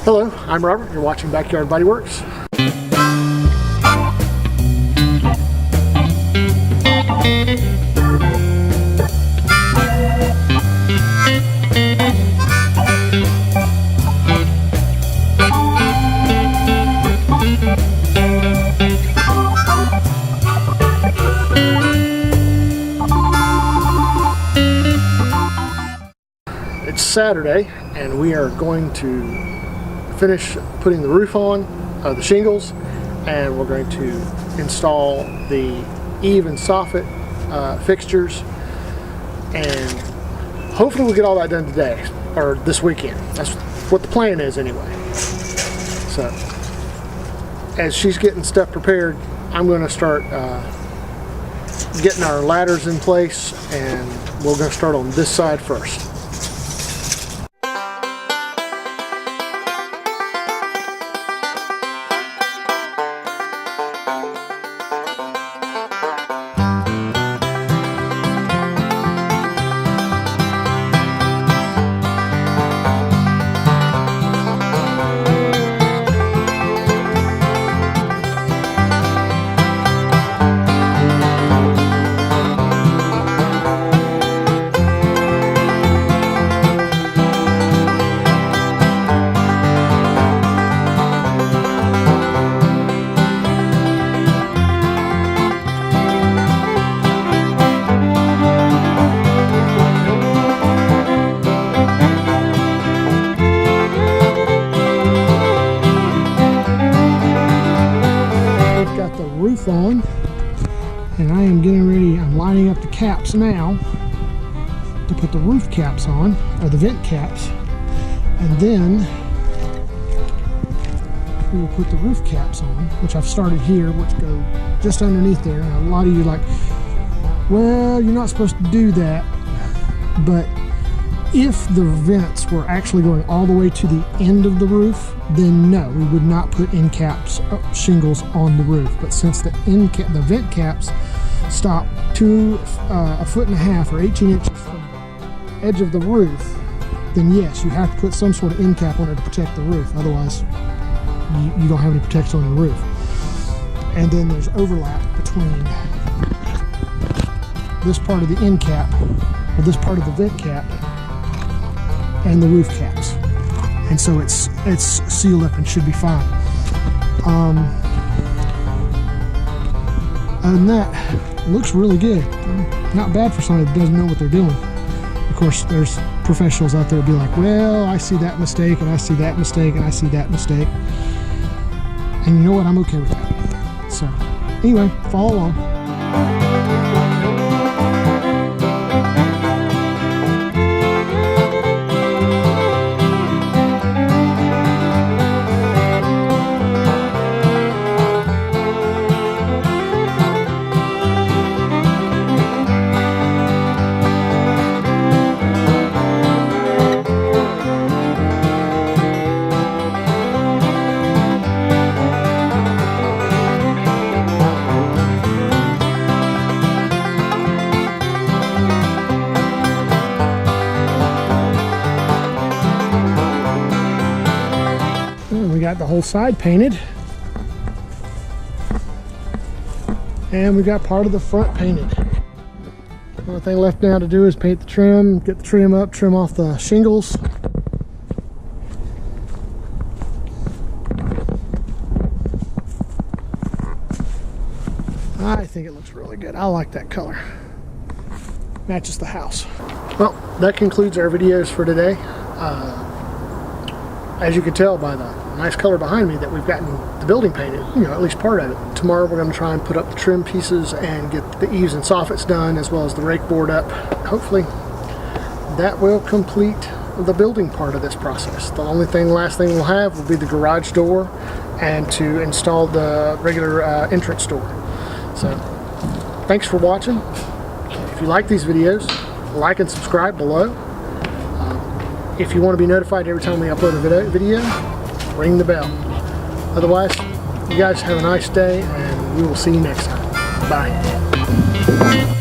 Hello, I'm Robert. You're watching Backyard Bodyworks. It's Saturday, and we are going to finish putting the roof on, the shingles, and we're going to install the eave and soffit fixtures, and hopefully we'll get all that done today or this weekend. That's what the plan is anyway. So as she's getting stuff prepared, I'm going to start getting our ladders in place, and we're going to start on this side first. Roof on, and I am getting ready. I'm lining up the caps now to put the roof caps on, or the vent caps, and then we will put the roof caps on, which I've started here, which go just underneath there. And a lot of you are like, well, you're not supposed to do that, but if the vents were actually going all the way to the end of the roof, then no, we would not put end caps shingles on the roof. But since the the vent caps stop to a foot and a half or 18 inches from the edge of the roof, then yes, you have to put some sort of end cap on it to protect the roof. Otherwise, you don't have any protection on the roof. And then there's overlap between this part of the end cap, or this part of the vent cap, and the roof caps, and so it's sealed up and should be fine. Other than that, it looks really good. Not bad for somebody that doesn't know what they're doing. Of course, there's professionals out there who'll be like, well, I see that mistake, and I see that mistake, and I see that mistake, and you know what, I'm okay with that. So anyway, follow along. We got the whole side painted, and we got part of the front painted. The only thing left now to do is paint the trim, get the trim up, trim off the shingles. I think it looks really good. I like that color. Matches the house. Well, that concludes our videos for today. As you can tell by the nice color behind me that we've gotten the building painted, you know, at least part of it. Tomorrow we're going to try and put up the trim pieces and get the eaves and soffits done, as well as the rake board up. Hopefully that will complete the building part of this process. The only thing, last thing we'll have will be the garage door and to install the regular entrance door. So thanks for watching. If you like these videos, like and subscribe below. If you want to be notified every time we upload a video, ring the bell. Otherwise, you guys have a nice day, and we will see you next time. Bye.